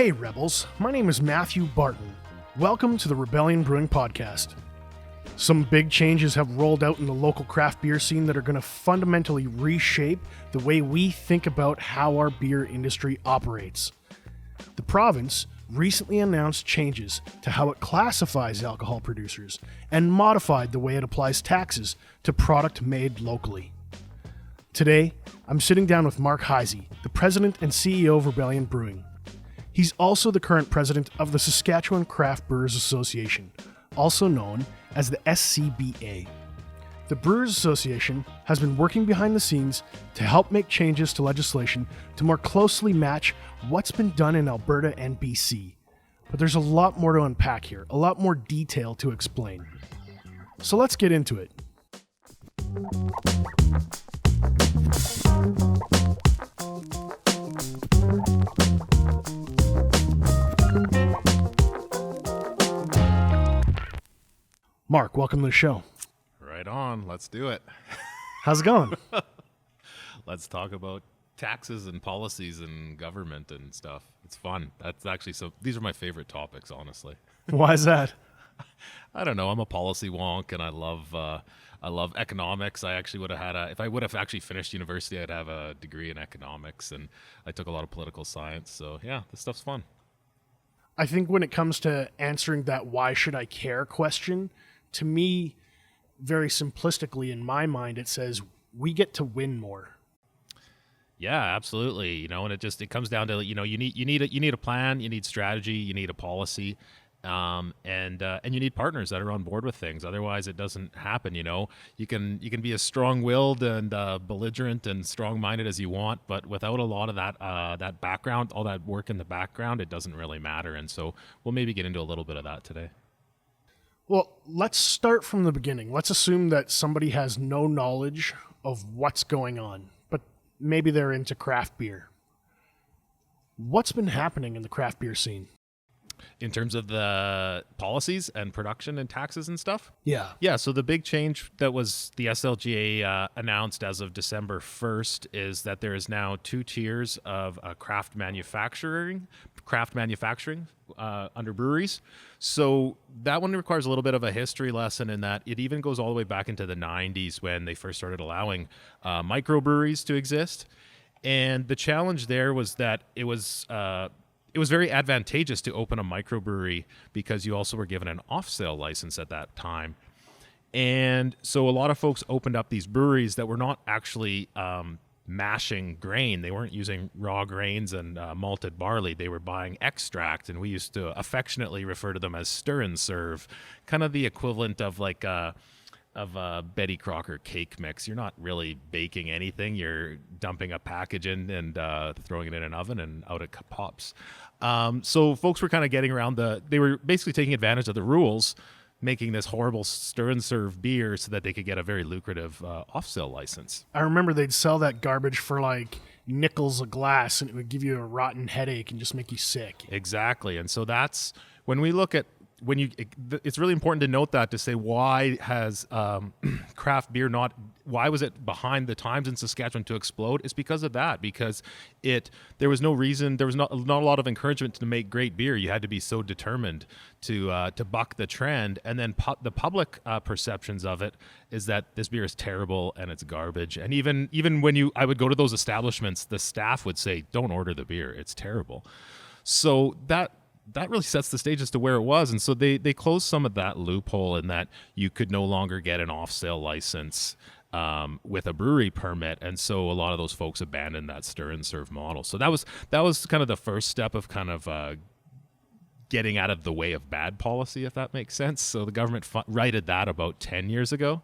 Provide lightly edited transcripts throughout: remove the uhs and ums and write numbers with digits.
Hey Rebels, my name is Matthew Barton. Welcome to the Rebellion Brewing Podcast. Some big changes have rolled out in the local craft beer scene that are going to fundamentally reshape the way we think about how our beer industry operates. The province recently announced changes to how it classifies alcohol producers and modified the way it applies taxes to product made locally. Today, I'm sitting down with Mark Heise, the president and CEO of Rebellion Brewing. He's also the current president of the Saskatchewan Craft Brewers Association, also known as the SCBA. The Brewers Association has been working behind the scenes to help make changes to legislation to more closely match what's been done in Alberta and BC. But there's a lot more to unpack here, a lot more detail to explain. So let's get into it. Mark, welcome to the show. Right on. Let's do it. How's it going? Let's talk about taxes and policies and government and stuff. It's fun. That's actually these are my favorite topics, honestly. Why is that? I don't know. I'm a policy wonk and I love economics. I actually would have if I would have actually finished university, I'd have a degree in economics, and I took a lot of political science. So yeah, this stuff's fun. I think when it comes to answering that why should I care question, to me, very simplistically in my mind, it says we get to win more. Yeah, absolutely. And it comes down to, you need a plan, you need strategy, you need a policy, and you need partners that are on board with things. Otherwise, it doesn't happen. You can be as strong-willed and belligerent and strong-minded as you want, but without a lot of that background, all that work in the background, it doesn't really matter. And so we'll maybe get into a little bit of that today. Well, let's start from the beginning. Let's assume that somebody has no knowledge of what's going on, but maybe they're into craft beer. What's been happening in the craft beer scene? In terms of the policies and production and taxes and stuff? Yeah. Yeah, so the big change that was the SLGA announced as of December 1st is that there is now 2 tiers of craft manufacturing under breweries. So that one requires a little bit of a history lesson in that it even goes all the way back into the 90s when they first started allowing microbreweries to exist. And the challenge there was that it was very advantageous to open a microbrewery because you also were given an off-sale license at that time. And so a lot of folks opened up these breweries that were not actually mashing grain. They weren't using raw grains and malted barley. They were buying extract, and we used to affectionately refer to them as stir and serve, kind of the equivalent of like a Betty Crocker cake mix. You're not really baking anything. You're dumping a package in and throwing it in an oven, and out it pops. So folks were kind of getting around they were basically taking advantage of the rules, making this horrible stir and serve beer so that they could get a very lucrative off-sale license. I remember they'd sell that garbage for like nickels a glass, and it would give you a rotten headache and just make you sick. Exactly. And so that's when we look at it's really important to note that, to say why has craft beer why was it behind the times in Saskatchewan to explode? It's because of that, because there was no reason, there was not a lot of encouragement to make great beer. You had to be so determined to buck the trend, and then the public perceptions of it is that this beer is terrible and it's garbage. And even when I would go to those establishments, the staff would say, "Don't order the beer; it's terrible." So that really sets the stage as to where it was. And so they closed some of that loophole in that you could no longer get an off-sale license with a brewery permit. And so a lot of those folks abandoned that stir and serve model. So that was kind of the first step of kind of getting out of the way of bad policy, if that makes sense. So the government righted that about 10 years ago.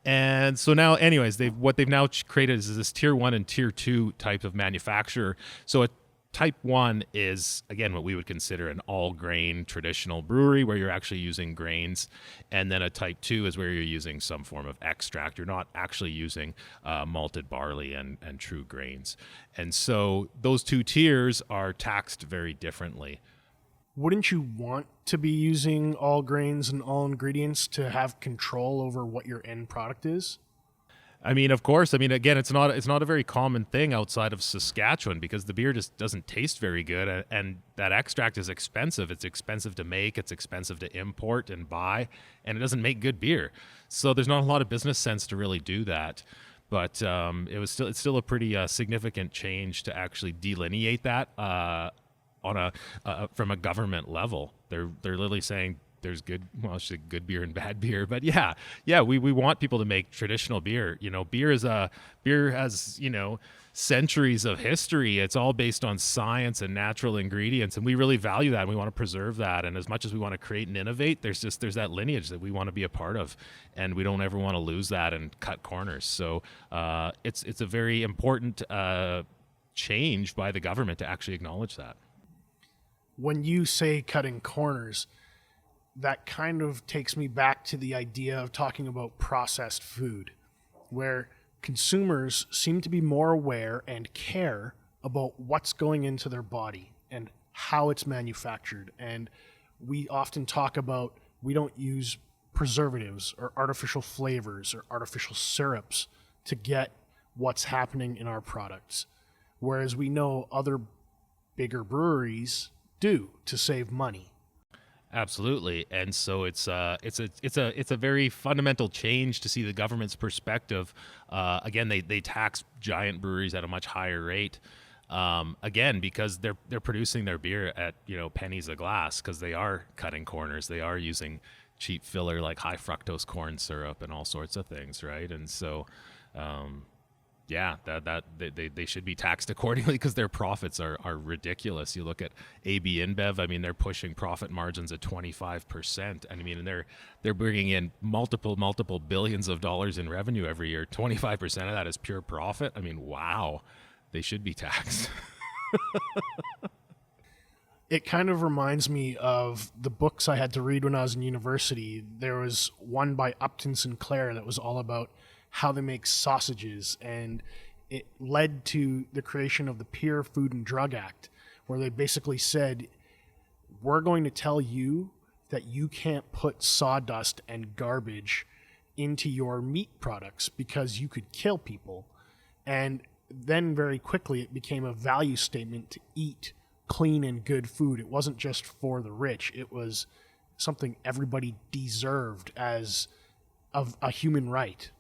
And so now, anyways, what they've now created is this tier 1 and tier 2 type of manufacturer. So Type 1 is, again, what we would consider an all-grain traditional brewery where you're actually using grains. And then a Type 2 is where you're using some form of extract. You're not actually using malted barley and true grains. And so those 2 tiers are taxed very differently. Wouldn't you want to be using all grains and all ingredients to have control over what your end product is? I mean, of course. I mean, again, it's not a very common thing outside of Saskatchewan because the beer just doesn't taste very good, and that extract is expensive. It's expensive to make, it's expensive to import and buy, and it doesn't make good beer. So there's not a lot of business sense to really do that. But it's still a pretty significant change to actually delineate that from a government level. They're literally saying there's good beer and bad beer, but we want people to make traditional beer. Beer has centuries of history. It's all based on science and natural ingredients, and we really value that, and we want to preserve that. And as much as we want to create and innovate, there's that lineage that we want to be a part of, and we don't ever want to lose that and cut corners. So it's a very important change by the government to actually acknowledge that. When you say cutting corners, that kind of takes me back to the idea of talking about processed food, where consumers seem to be more aware and care about what's going into their body and how it's manufactured. And we often talk about we don't use preservatives or artificial flavors or artificial syrups to get what's happening in our products, whereas we know other bigger breweries do to save money. Absolutely, and so it's a very fundamental change to see the government's perspective. Again, they tax giant breweries at a much higher rate. Again, because they're producing their beer at pennies a glass, because they are cutting corners. They are using cheap filler like high fructose corn syrup and all sorts of things, right? And so, they should be taxed accordingly because their profits are ridiculous. You look at AB InBev. I mean, they're pushing profit margins at 25%. I mean, and they're bringing in multiple billions of dollars in revenue every year. 25% of that is pure profit. I mean, wow, they should be taxed. It kind of reminds me of the books I had to read when I was in university. There was one by Upton Sinclair that was all about how they make sausages, and it led to the creation of the Pure Food and Drug Act, where they basically said, we're going to tell you that you can't put sawdust and garbage into your meat products because you could kill people. And then very quickly it became a value statement to eat clean and good food. It wasn't just for the rich. It was something everybody deserved as a human right.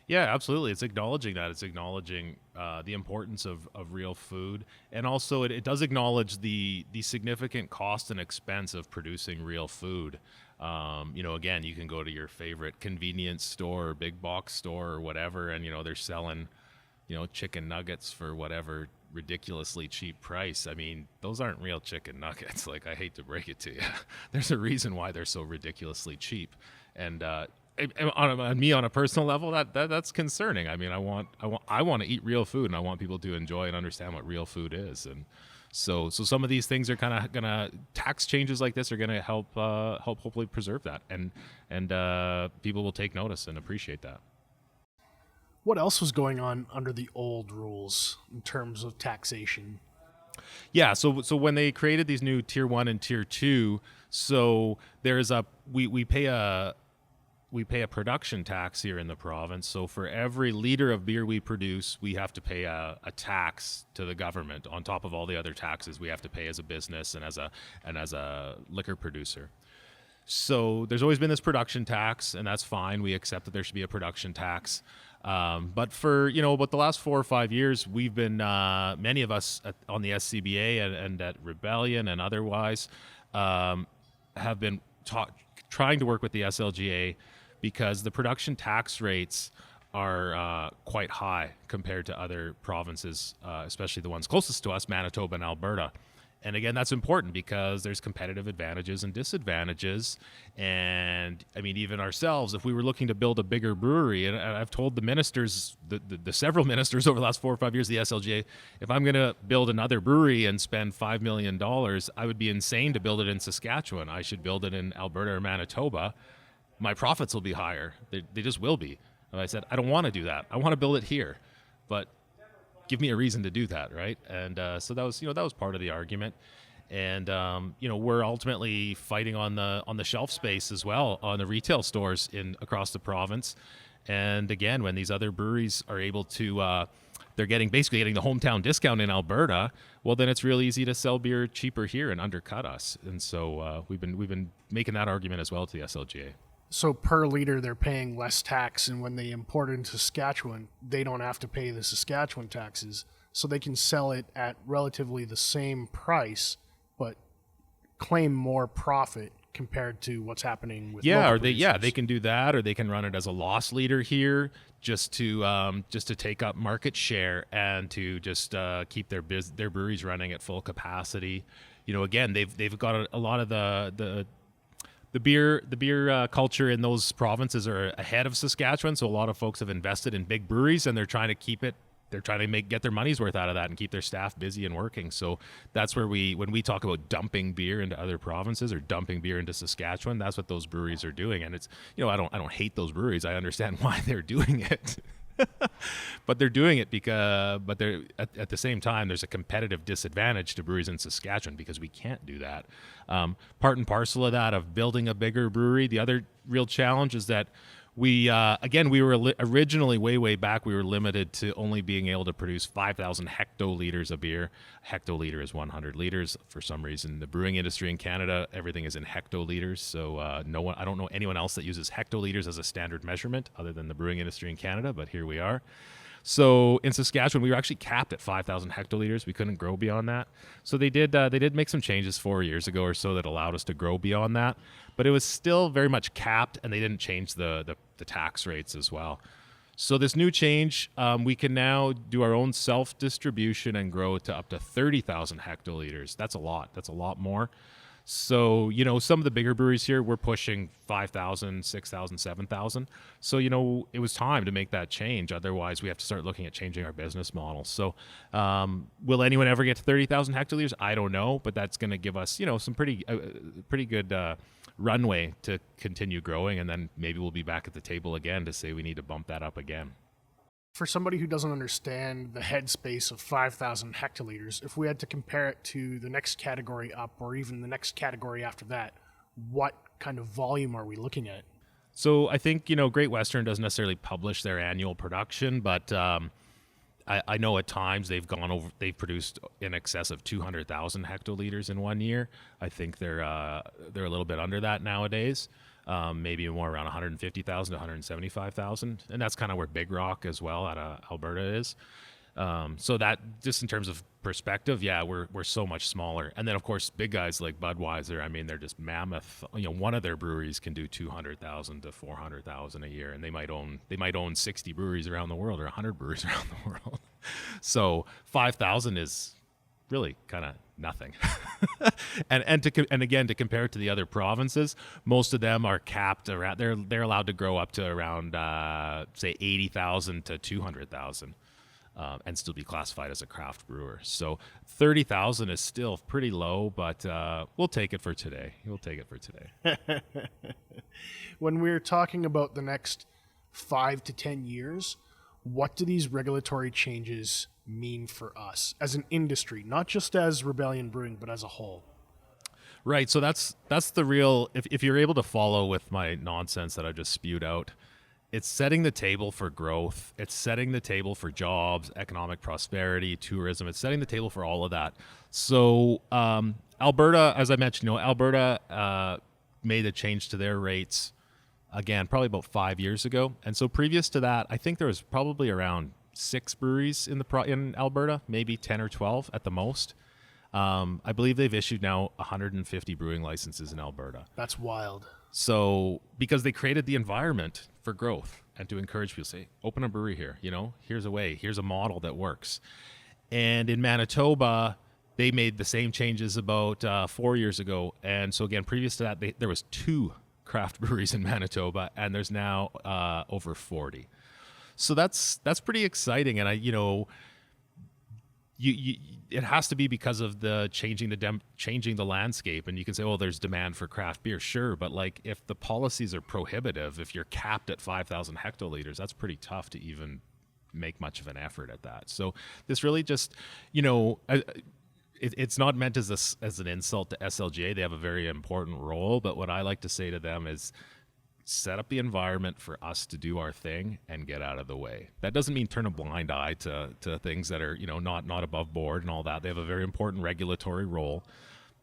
Yeah, absolutely. It's acknowledging that. It's acknowledging the importance of real food. And also it does acknowledge the significant cost and expense of producing real food. Again, you can go to your favorite convenience store or big box store or whatever, and, they're selling, chicken nuggets for whatever ridiculously cheap price. I mean, those aren't real chicken nuggets. Like, I hate to break it to you. There's a reason why they're so ridiculously cheap. And, on a personal level, that's concerning. I mean, I want to eat real food, and I want people to enjoy and understand what real food is. And so some of these things are kind of gonna, tax changes like this are gonna help hopefully preserve that, and people will take notice and appreciate that. What else was going on under the old rules in terms of taxation? Yeah, so when they created these new Tier 1 and Tier 2, so there's we pay a production tax here in the province. So for every liter of beer we produce, we have to pay a tax to the government on top of all the other taxes we have to pay as a business and as a liquor producer. So there's always been this production tax, and that's fine. We accept that there should be a production tax. But for, about the last 4 or 5 years, we've been, many of us on the SCBA and at Rebellion and otherwise, have been trying to work with the SLGA, because the production tax rates are quite high compared to other provinces, especially the ones closest to us, Manitoba and Alberta. And again, that's important because there's competitive advantages and disadvantages. And I mean, even ourselves, if we were looking to build a bigger brewery, and I've told the ministers, the several ministers over the last 4 or 5 years, the SLGA, if I'm going to build another brewery and spend $5 million, I would be insane to build it in Saskatchewan. I should build it in Alberta or Manitoba. My profits will be higher. They just will be. And I said, I don't want to do that. I want to build it here. But give me a reason to do that, right? And so that was part of the argument. And we're ultimately fighting on the shelf space as well, on the retail stores across the province. And again, when these other breweries are able to, they're basically getting the hometown discount in Alberta, well, then it's real easy to sell beer cheaper here and undercut us. And so we've been making that argument as well to the SLGA. So per liter, they're paying less tax, and when they import it into Saskatchewan, they don't have to pay the Saskatchewan taxes, so they can sell it at relatively the same price, but claim more profit compared to what's happening with local producers. They can do that, or they can run it as a loss leader here, just to take up market share and to just keep their breweries running at full capacity. Again, they've got a lot of the beer culture in those provinces are ahead of Saskatchewan, so a lot of folks have invested in big breweries, and they're trying to keep it. They're trying to get their money's worth out of that and keep their staff busy and working. So that's where when we talk about dumping beer into other provinces or dumping beer into Saskatchewan, that's what those breweries are doing. And it's, I don't hate those breweries. I understand why they're doing it. But they're doing it but they're at the same time, there's a competitive disadvantage to breweries in Saskatchewan because we can't do that. Part and parcel of that, of building a bigger brewery. The other real challenge is that we were originally way back, we were limited to only being able to produce 5,000 hectoliters of beer. Hectoliter is 100 liters. For some reason, the brewing industry in Canada, everything is in hectoliters. So I don't know anyone else that uses hectoliters as a standard measurement other than the brewing industry in Canada, but here we are. So in Saskatchewan, we were actually capped at 5,000 hectoliters. We couldn't grow beyond that. So they did make some changes 4 years ago or so that allowed us to grow beyond that. But it was still very much capped, and they didn't change the tax rates as well. So this new change, we can now do our own self-distribution and grow to up to 30,000 hectoliters. That's a lot. That's a lot more. So, some of the bigger breweries here, we're pushing 5,000, 6,000, 7,000. So, it was time to make that change. Otherwise, we have to start looking at changing our business model. So, will anyone ever get to 30,000 hectoliters? I don't know, but that's going to give us, some pretty good runway to continue growing. And then maybe we'll be back at the table again to say we need to bump that up again. For somebody who doesn't understand the headspace of 5,000 hectoliters, if we had to compare it to the next category up or even the next category after that, what kind of volume are we looking at? So I think, Great Western doesn't necessarily publish their annual production, but I know at times they've produced in excess of 200,000 hectoliters in 1 year. I think they're a little bit under that nowadays. Maybe more around 150,000 to 175,000. And that's kind of where Big Rock as well out of Alberta is. So that, just in terms of perspective, we're so much smaller. And then, of course, big guys like Budweiser, I mean, they're just mammoth. One of their breweries can do 200,000 to 400,000 a year, and they might own 60 breweries around the world or 100 breweries around the world. So 5,000 is really kind of nothing. and again, to compare it to the other provinces, most of them are capped around, they're allowed to grow up to around say 80,000 to 200,000 and still be classified as a craft brewer. So 30,000 is still pretty low, but we'll take it for today. When we're talking about the next 5 to 10 years, what do these regulatory changes mean for us as an industry, not just as Rebellion Brewing, but as a whole? Right. So that's the real, if you're able to follow with my nonsense that I just spewed out, it's setting the table for growth. It's setting the table for jobs, economic prosperity, tourism. It's setting the table for all of that. So Alberta, as I mentioned, Alberta made a change to their rates, again, probably about 5 years ago. And so previous to that, I think there was probably around 6 breweries in Alberta, maybe 10 or 12 at the most. I believe they've issued now 150 brewing licenses in Alberta. That's wild. So because they created the environment for growth and to encourage people to say, open a brewery here, here's a way, here's a model that works. And in Manitoba, they made the same changes about 4 years ago. And so again, previous to that, there was 2 craft breweries in Manitoba, and there's now over 40. So that's pretty exciting. And it has to be because of the changing the landscape. And you can say, oh, there's demand for craft beer. Sure. But if the policies are prohibitive, if you're capped at 5,000 hectoliters, that's pretty tough to even make much of an effort at that. So this really just, it's not meant as an insult to SLGA. They have a very important role. But what I like to say to them is, set up the environment for us to do our thing and get out of the way. That doesn't mean turn a blind eye to things that are, not above board and all that. They have a very important regulatory role,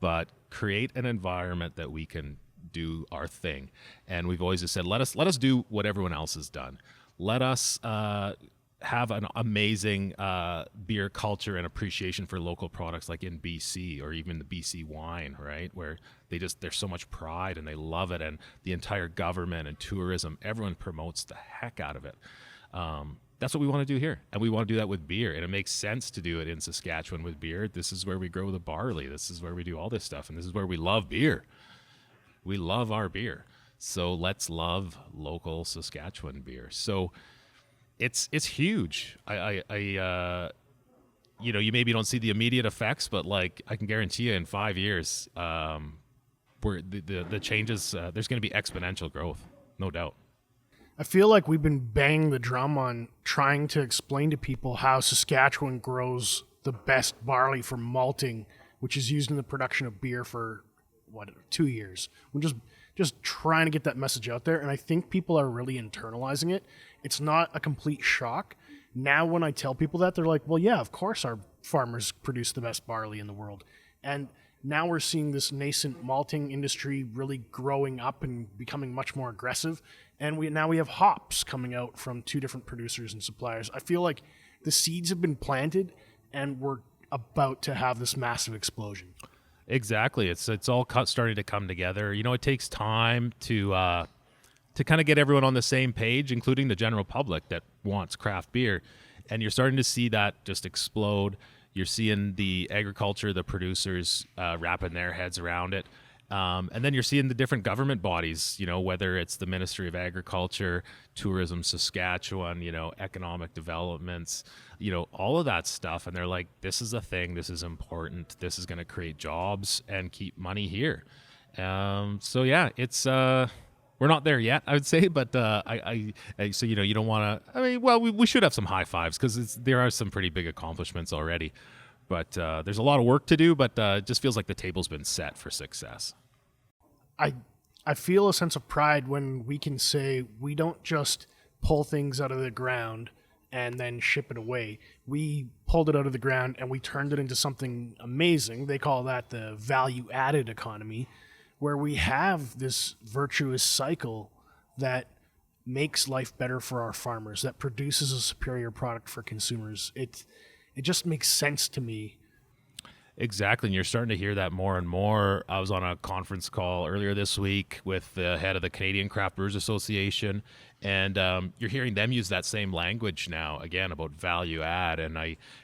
but create an environment that we can do our thing. And we've always just said, let us do what everyone else has done. Let us have an amazing beer culture and appreciation for local products like in BC, or even the BC wine, right? Where there's so much pride and they love it, and the entire government and tourism, everyone promotes the heck out of it. That's what we want to do here, and we want to do that with beer, and it makes sense to do it in Saskatchewan with beer. This is where we grow the barley. This is where we do all this stuff, and this is where we love beer. We love our beer, so let's love local Saskatchewan beer. So it's huge. You maybe don't see the immediate effects, but like I can guarantee you in 5 years, where the changes, there's going to be exponential growth, no doubt. I feel like we've been banging the drum on trying to explain to people how Saskatchewan grows the best barley for malting, which is used in the production of beer for 2 years. We're just trying to get that message out there, and I think people are really internalizing it. It's not a complete shock. Now when I tell people that, they're like, well, yeah, of course our farmers produce the best barley in the world. And now we're seeing this nascent malting industry really growing up and becoming much more aggressive. And now we have hops coming out from 2 different producers and suppliers. I feel like the seeds have been planted, and we're about to have this massive explosion. Exactly. It's all starting to come together. It takes time to kind of get everyone on the same page, including the general public that wants craft beer. And you're starting to see that just explode. You're seeing the agriculture, the producers wrapping their heads around it. And then you're seeing the different government bodies, whether it's the Ministry of Agriculture, Tourism Saskatchewan, economic developments, all of that stuff. And they're like, this is a thing. This is important. This is going to create jobs and keep money here. So yeah, it's we're not there yet, I would say, but so you don't want to. I mean, well, we should have some high fives because there are some pretty big accomplishments already, but there's a lot of work to do. But it just feels like the table's been set for success. I feel a sense of pride when we can say we don't just pull things out of the ground and then ship it away. We pulled it out of the ground and we turned it into something amazing. They call that the value-added economy, where we have this virtuous cycle that makes life better for our farmers, that produces a superior product for consumers. It just makes sense to me. Exactly, and you're starting to hear that more and more. I was on a conference call earlier this week with the head of the Canadian Craft Brewers Association, and you're hearing them use that same language now, again, about value add. And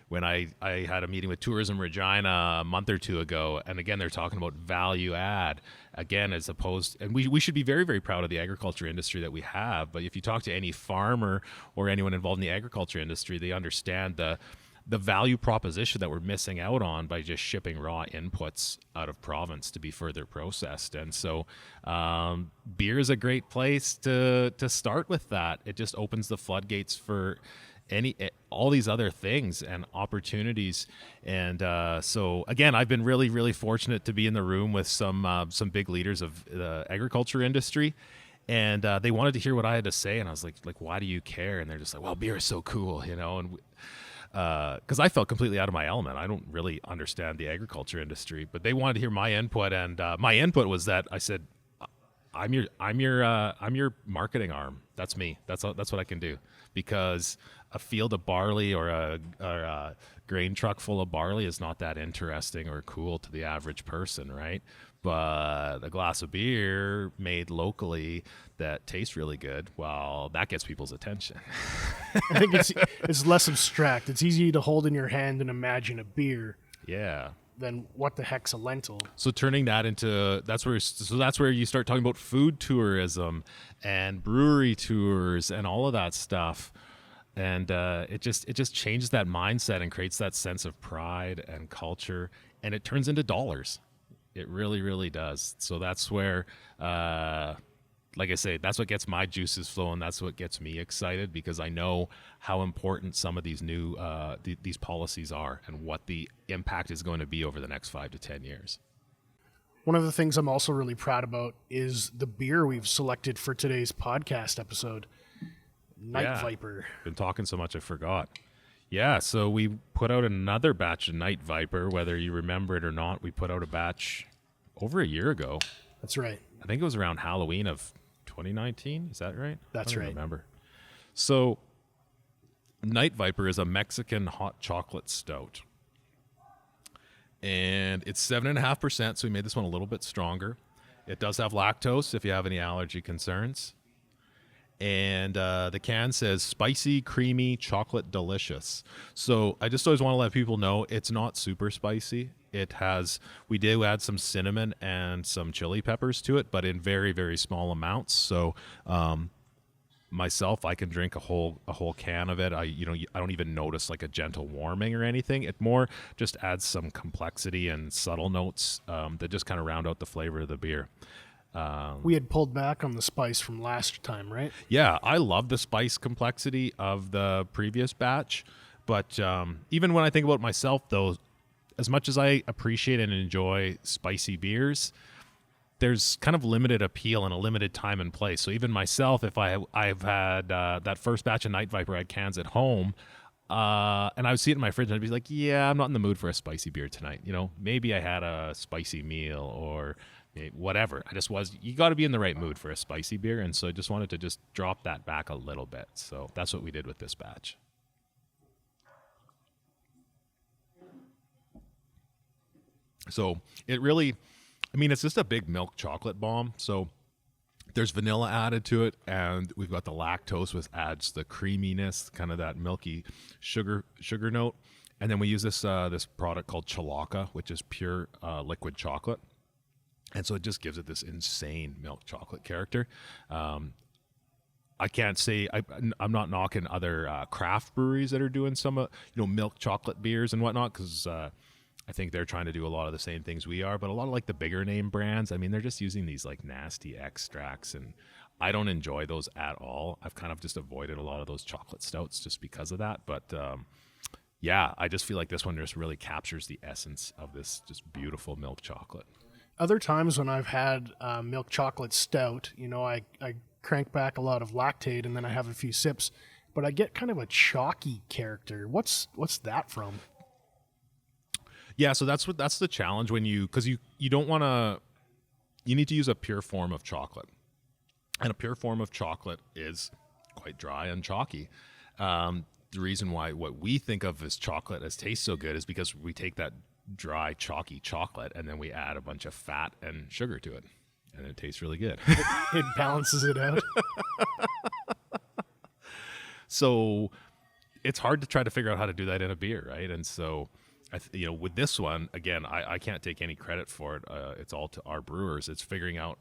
when I had a meeting with Tourism Regina a month or 2 ago, and again, they're talking about value add, again, as opposed, and we should be very, very proud of the agriculture industry that we have, but if you talk to any farmer or anyone involved in the agriculture industry, they understand the value proposition that we're missing out on by just shipping raw inputs out of province to be further processed. And so beer is a great place to start with that. It just opens the floodgates for all these other things and opportunities. And so again, I've been really, really fortunate to be in the room with some big leaders of the agriculture industry. And they wanted to hear what I had to say. And I was like, why do you care? And they're just like, well, beer is so cool, and because I felt completely out of my element. I don't really understand the agriculture industry, but they wanted to hear my input, and my input was that I said, I'm your marketing arm. That's me. That's what I can do, because a field of barley or a grain truck full of barley is not that interesting or cool to the average person, right? But a glass of beer made locally that tastes really good, well, that gets people's attention. I think it's less abstract. It's easy to hold in your hand and imagine a beer. Yeah. Then what the heck's a lentil? So turning that into that's where you start talking about food tourism and brewery tours and all of that stuff. And it just changes that mindset and creates that sense of pride and culture, and it turns into dollars. It really, really does. So that's where, like I say, that's what gets my juices flowing. That's what gets me excited, because I know how important some of these new these policies are and what the impact is going to be over the next 5 to 10 years. One of the things I'm also really proud about is the beer we've selected for today's podcast episode, Night Viper. Been talking so much I forgot. Yeah, so we put out another batch of Night Viper. Whether you remember it or not, we put out a batch over a year ago. That's right. I think it was around Halloween of 2019. Is that right? That's right. I don't remember. So Night Viper is a Mexican hot chocolate stout. And it's 7.5%, so we made this one a little bit stronger. It does have lactose if you have any allergy concerns. And the can says spicy, creamy, chocolate delicious. So I just always want to let people know it's not super spicy. We do add some cinnamon and some chili peppers to it, but in very, very small amounts. So myself, I can drink a whole can of it. I don't even notice like a gentle warming or anything. It more just adds some complexity and subtle notes that just kind of round out the flavor of the beer. We had pulled back on the spice from last time, right? Yeah, I love the spice complexity of the previous batch, but even when I think about myself, though, as much as I appreciate and enjoy spicy beers, there's kind of limited appeal and a limited time and place. So even myself, if I've had that first batch of Night Viper, I had cans at home, and I would see it in my fridge, and I'd be like, yeah, I'm not in the mood for a spicy beer tonight. Maybe I had a spicy meal or whatever. You got to be in the right mood for a spicy beer, and so I just wanted to just drop that back a little bit. So that's what we did with this batch. So it really, it's just a big milk chocolate bomb. So there's vanilla added to it, and we've got the lactose, which adds the creaminess, kind of that milky sugar note. And then we use this product called Chalaca, which is pure liquid chocolate. And so it just gives it this insane milk chocolate character. I can't say I'm not knocking other craft breweries that are doing some milk chocolate beers and whatnot, because I think they're trying to do a lot of the same things we are. But a lot of like the bigger name brands, they're just using these like nasty extracts, and I don't enjoy those at all. I've kind of just avoided a lot of those chocolate stouts just because of that. But yeah, I just feel like this one just really captures the essence of this just beautiful milk chocolate. Other times when I've had milk chocolate stout, I crank back a lot of lactate and then I have a few sips, but I get kind of a chalky character. What's that from? Yeah, so that's the challenge because you don't want to. You need to use a pure form of chocolate, and a pure form of chocolate is quite dry and chalky. The reason why what we think of as chocolate as tastes so good is because we take that dry, chalky chocolate and then we add a bunch of fat and sugar to it, and it tastes really good. It balances it out. So it's hard to try to figure out how to do that in a beer, right? And so with this one, again, I can't take any credit for it. It's all to our brewers. It's figuring out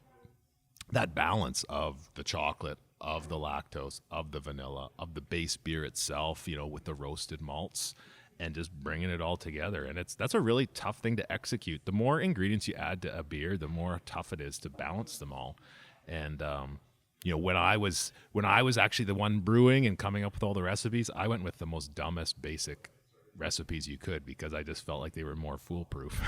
that balance of the chocolate, of the lactose, of the vanilla, of the base beer itself, with the roasted malts, and just bringing it all together. And that's a really tough thing to execute. The more ingredients you add to a beer, the more tough it is to balance them all. And when I was actually the one brewing and coming up with all the recipes, I went with the most dumbest basic recipes you could, because I just felt like they were more foolproof.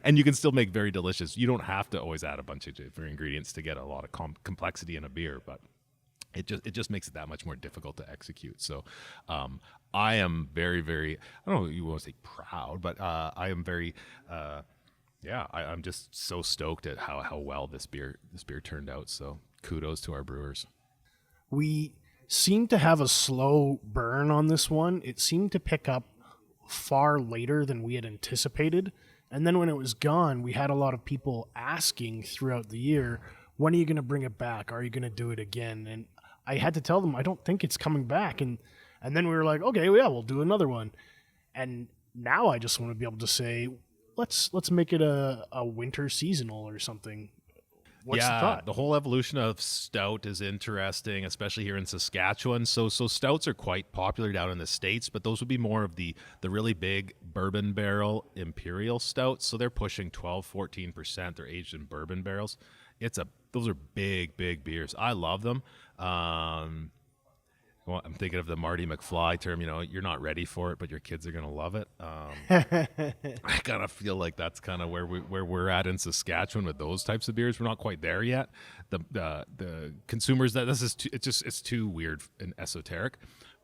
And you can still make very delicious. You don't have to always add a bunch of different ingredients to get a lot of complexity in a beer, but it just makes it that much more difficult to execute. So I am very, very, I don't know if you want to say proud, but I am very I'm just so stoked at how well this beer turned out. So kudos to our brewers. We seem to have a slow burn on this one. It seemed to pick up far later than we had anticipated. And then when it was gone, we had a lot of people asking throughout the year, when are you going to bring it back? Are you going to do it again? And I had to tell them, I don't think it's coming back. And then we were like, okay, yeah, we'll do another one. And now I just want to be able to say, let's make it a winter seasonal or something. What's the thought? The whole evolution of stout is interesting, especially here in Saskatchewan. So stouts are quite popular down in the States, but those would be more of the really big bourbon barrel imperial stouts. So they're pushing 12, 14%. They're aged in bourbon barrels. Those are big, big beers. I love them. well, I'm thinking of the Marty McFly term, you're not ready for it, but your kids are going to love it. I kind of feel like that's kind of where we're at in Saskatchewan with those types of beers. We're not quite there yet. The consumers, it's too weird and esoteric.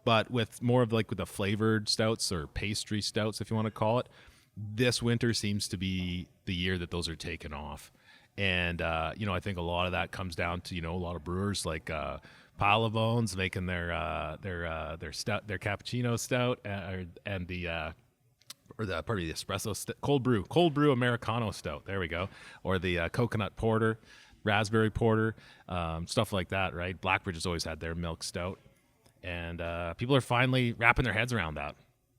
But with more of with the flavored stouts or pastry stouts, if you want to call it, this winter seems to be the year that those are taken off. And, I think a lot of that comes down to, a lot of brewers like Palavone's making their stout, their cappuccino stout, and the espresso cold brew Americano stout. There we go. Or the coconut porter, raspberry porter, stuff like that, right? Blackbridge has always had their milk stout. And people are finally wrapping their heads around that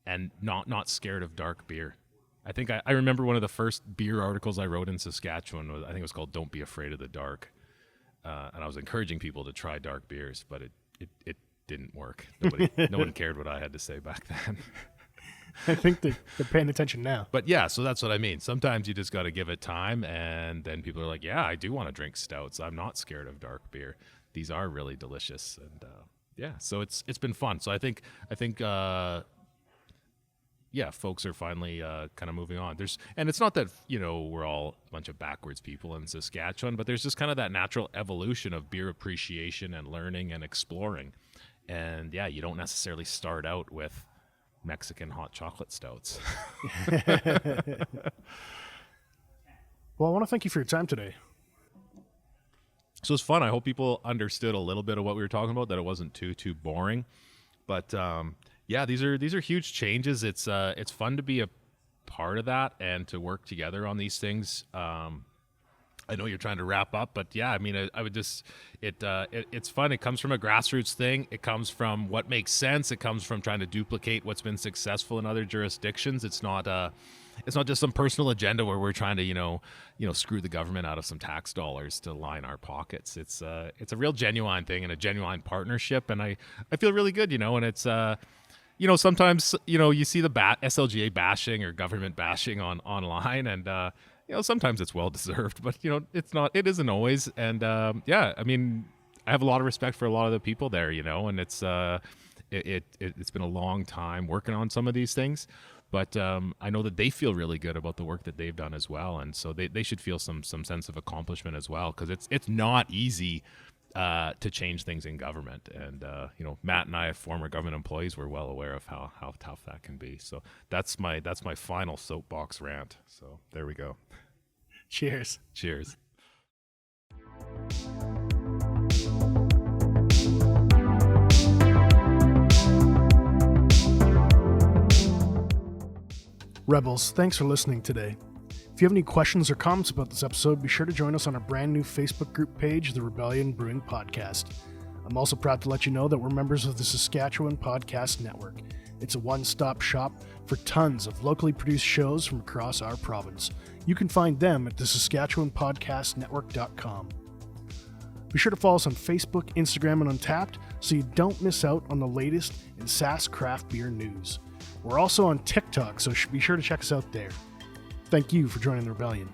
and not scared of dark beer. I think I remember one of the first beer articles I wrote in Saskatchewan I think it was called "Don't Be Afraid of the Dark," and I was encouraging people to try dark beers, but it didn't work. No one cared what I had to say back then. I think they're paying attention now. But yeah, so that's what I mean. Sometimes you just got to give it time, and then people are like, "Yeah, I do want to drink stouts. I'm not scared of dark beer. These are really delicious." And yeah, so it's been fun. So I think folks are finally kind of moving on. And it's not that, we're all a bunch of backwards people in Saskatchewan, but there's just kind of that natural evolution of beer appreciation and learning and exploring. And yeah, you don't necessarily start out with Mexican hot chocolate stouts. Well, I want to thank you for your time today. So it's fun. I hope people understood a little bit of what we were talking about, that it wasn't too boring. But yeah, these are huge changes. It's fun to be a part of that and to work together on these things. I know you're trying to wrap up, but yeah, I mean, I would just it's fun. It comes from a grassroots thing. It comes from what makes sense. It comes from trying to duplicate what's been successful in other jurisdictions. It's not just some personal agenda where we're trying to screw the government out of some tax dollars to line our pockets. It's a real genuine thing and a genuine partnership, and I feel really good, and it's sometimes you see the SLGA bashing or government bashing online, and sometimes it's well deserved, but it isn't always. And yeah, I mean, I have a lot of respect for a lot of the people there, and it's been a long time working on some of these things. But I know that they feel really good about the work that they've done as well, and so they should feel some sense of accomplishment as well, because it's not easy to change things in government. And Matt and I, former government employees, we're well aware of how tough that can be. So that's my final soapbox rant. So there we go. Cheers. Cheers. Rebels, thanks for listening today. If you have any questions or comments about this episode, be sure to join us on our brand new Facebook group page, The Rebellion Brewing Podcast. I'm also proud to let you know that we're members of the Saskatchewan Podcast Network. It's a one-stop shop for tons of locally produced shows from across our province. You can find them at the SaskatchewanPodcastNetwork.com. Be sure to follow us on Facebook, Instagram, and Untapped so you don't miss out on the latest in Sask craft beer news. We're also on TikTok, so be sure to check us out there. Thank you for joining the Rebellion.